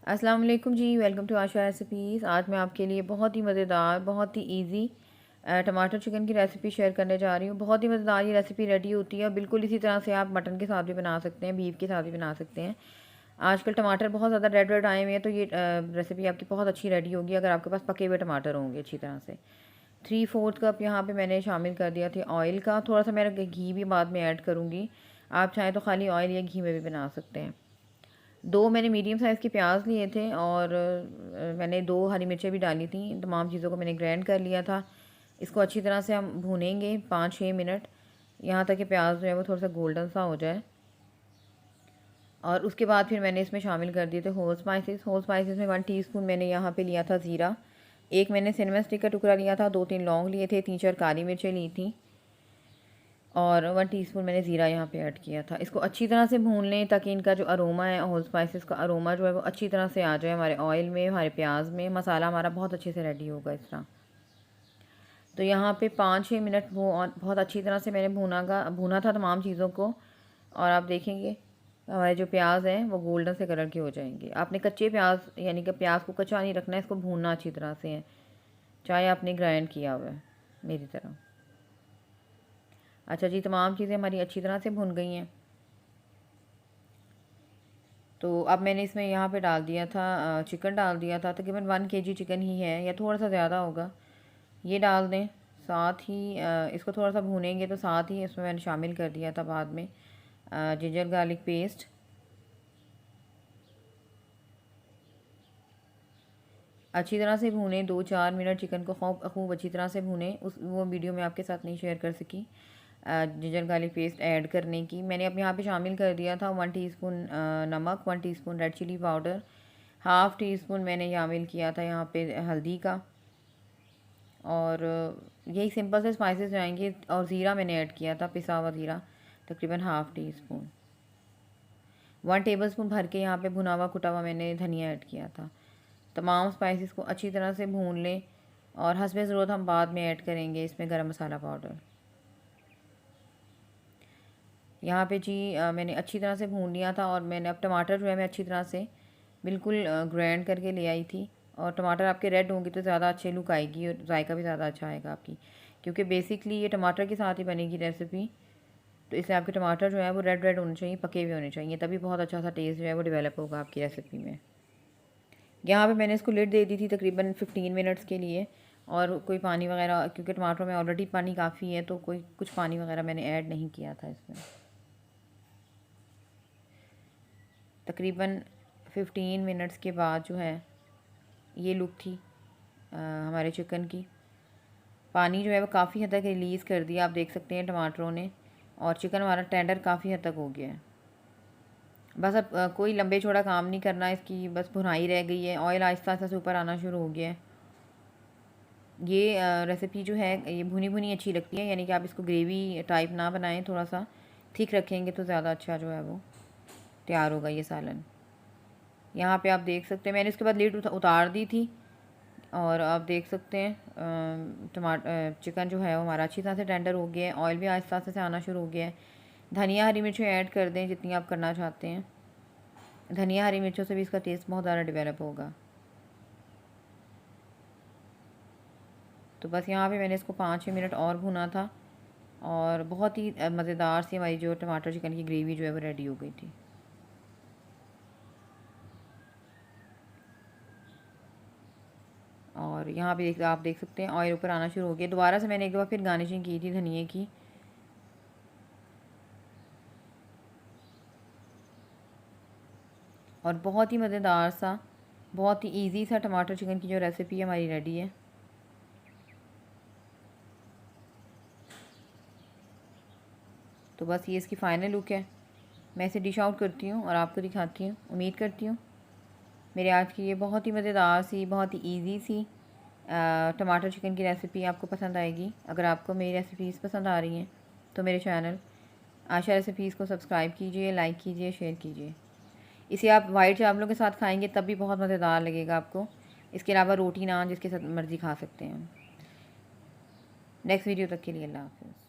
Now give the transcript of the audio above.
अस्सलाम वालेकुम जी, welcome to Asha recipes. आज मैं आपके लिए बहुत ही मज़ेदार, बहुत ही इजी टमाटर चिकन की रेसिपी शेयर करने जा रही हूँ। बहुत ही मज़ेदार ये रेसिपी रेडी होती है। बिल्कुल इसी तरह से आप मटन के साथ भी बना सकते हैं, बीफ के साथ भी बना सकते हैं। आजकल टमाटर बहुत ज़्यादा रेड रेड आए हुए हैं, तो ये रेसिपी आपकी बहुत अच्छी रेडी होगी अगर आपके पास पके हुए टमाटर होंगे अच्छी तरह से। 3/4 कप यहाँ पे मैंने शामिल कर दिया था ऑयल का। थोड़ा सा मैं घी भी बाद में ऐड करूँगी। आप चाहें तो खाली ऑयल या घी में भी बना सकते हैं। 2 मैंने मीडियम साइज़ के प्याज लिए थे और मैंने 2 हरी मिर्चें भी डाली थी। तमाम चीज़ों को मैंने ग्राइंड कर लिया था। इसको अच्छी तरह से हम भूनेंगे 5-6 मिनट, यहाँ तक कि प्याज जो है वो थोड़ा सा गोल्डन सा हो जाए। और उसके बाद फिर मैंने इसमें शामिल कर दिए थे होल स्पाइसेस। होल स्पाइसेस में 1 टीस्पून मैंने यहाँ पे लिया था ज़ीरा, 1 मैंने सिनेमन स्टिक का टुकड़ा लिया था, 2-3 लौंग लिए थे, 3-4 काली मिर्चें ली थी और 1 टीस्पून मैंने ज़ीरा यहाँ पे ऐड किया था। इसको अच्छी तरह से भून लें ताकि इनका जो अरोमा है, होल स्पाइसेस का अरोमा जो है वो अच्छी तरह से आ जाए हमारे ऑयल में, हमारे प्याज में। मसाला हमारा बहुत अच्छे से रेडी होगा इस तरह। तो यहाँ पे 5-6 मिनट वो बहुत अच्छी तरह से मैंने भूना था तमाम चीज़ों को। और आप देखेंगे हमारे जो प्याज हैं वो गोल्डन से कलर के हो जाएंगे। आपने कच्चे प्याज, यानी कि प्याज को कच्चा नहीं रखना है, इसको भूनना अच्छी तरह से है, चाहे आपने ग्राइंड किया हुआ है मेरी तरह। अच्छा जी, तमाम चीज़ें हमारी अच्छी तरह से भुन गई हैं। तो अब मैंने इसमें यहाँ पे डाल दिया था, चिकन डाल दिया था। तकरीबन 1 केजी चिकन ही है या थोड़ा सा ज़्यादा होगा, ये डाल दें। साथ ही इसको थोड़ा सा भूनेंगे तो साथ ही इसमें मैंने शामिल कर दिया था बाद में जिंजर गार्लिक पेस्ट। अच्छी तरह से भूने 2-4 मिनट चिकन को खूब अच्छी तरह से भूने। वो वीडियो मैं आपके साथ नहीं शेयर कर सकी जिंजर गार्लिक पेस्ट ऐड करने की। मैंने अब यहाँ पे शामिल कर दिया था 1 टीस्पून नमक, 1 teaspoon red chilli powder, half teaspoon मैंने शामिल किया था यहाँ पे हल्दी का। और यही सिंपल से स्पाइसेस जाएंगे। और ज़ीरा मैंने ऐड किया था, पिसा हुआ ज़ीरा, तकरीबन हाफ़ टी स्पून। 1 टेबलस्पून भर के यहाँ पे भुना हुआ कुटा हुआ मैंने धनिया ऐड किया था। तमाम स्पाइसेस को अच्छी तरह से भून लें और हस्बे ज़रूरत हम बाद में ऐड करेंगे इसमें गरम मसाला पाउडर। यहाँ पे जी मैंने अच्छी तरह से भून लिया था। और मैंने अब टमाटर जो है मैं अच्छी तरह से बिल्कुल ग्राइंड करके ले आई थी। और टमाटर आपके रेड होंगे तो ज़्यादा अच्छे लुक आएगी और जायका भी ज़्यादा अच्छा आएगा आपकी, क्योंकि बेसिकली ये टमाटर के साथ ही बनेगी रेसिपी। तो इसलिए आपके टमाटर जो है वो रेड रेड होने चाहिए, पके हुए होने चाहिए, तभी बहुत अच्छा सा टेस्ट जो है वो डेवलप होगा आपकी रेसिपी में। यहाँ पे मैंने इसको लिड दे दी थी तकरीबन 15 मिनट्स के लिए। और कोई पानी वगैरह, क्योंकि टमाटर में ऑलरेडी पानी काफ़ी है, तो कोई कुछ पानी वगैरह मैंने ऐड नहीं किया था इसमें। तकरीबन 15 मिनट्स के बाद जो है ये लुक थी हमारे चिकन की। पानी जो है वो काफ़ी हद तक रिलीज़ कर दिया, आप देख सकते हैं टमाटरों ने। और चिकन हमारा टेंडर काफ़ी हद तक हो गया है। बस अब कोई लंबे चौड़ा काम नहीं करना इसकी, बस भुनाई रह गई है। ऑयल आहिस्ता आहिस्ता से ऊपर आना शुरू हो गया है। ये रेसिपी जो है ये भुनी भुनी अच्छी लगती है, यानी कि आप इसको ग्रेवी टाइप ना बनाएं, थोड़ा सा थिक रखेंगे तो ज़्यादा अच्छा जो है वो तैयार होगा ये सालन। यहाँ पे आप देख सकते हैं मैंने इसके बाद लीड उतार दी थी। और आप देख सकते हैं चिकन जो है वो हमारा अच्छी तरह से टेंडर हो गया है। ऑयल भी आहिस्ता आहिस्ता से आना शुरू हो गया है। धनिया हरी मिर्चें ऐड कर दें जितनी आप करना चाहते हैं। धनिया हरी मिर्चों से भी इसका टेस्ट बहुत ज़्यादा डेवलप होगा। तो बस यहाँ पे मैंने इसको 5-6 मिनट और भुना था और बहुत ही मज़ेदार सी हमारी जो टमाटर चिकन की ग्रेवी जो है वो रेडी हो गई थी। और यहाँ पे आप देख सकते हैं ऑयल ऊपर आना शुरू हो गया। दोबारा से मैंने एक दफ़ा फिर गार्निशिंग की थी धनिए की। और बहुत ही मज़ेदार सा, बहुत ही इजी सा टमाटर चिकन की जो रेसिपी हमारी रेडी है। तो बस ये इसकी फ़ाइनल लुक है। मैं इसे डिश आउट करती हूँ और आपको दिखाती हूँ। उम्मीद करती हूँ मेरे आज की ये बहुत ही मज़ेदार सी, बहुत ही ईजी सी टमाटर चिकन की रेसिपी आपको पसंद आएगी। अगर आपको मेरी रेसिपीज़ पसंद आ रही हैं तो मेरे चैनल आशा रेसिपीज़ को सब्सक्राइब कीजिए, लाइक कीजिए, शेयर कीजिए। इसे आप वाइट चावलों के साथ खाएंगे तब भी बहुत मज़ेदार लगेगा आपको। इसके अलावा रोटी नान जिसके साथ मर्ज़ी खा सकते हैं। नेक्स्ट वीडियो तक के लिए अल्लाह हाफ़िज़।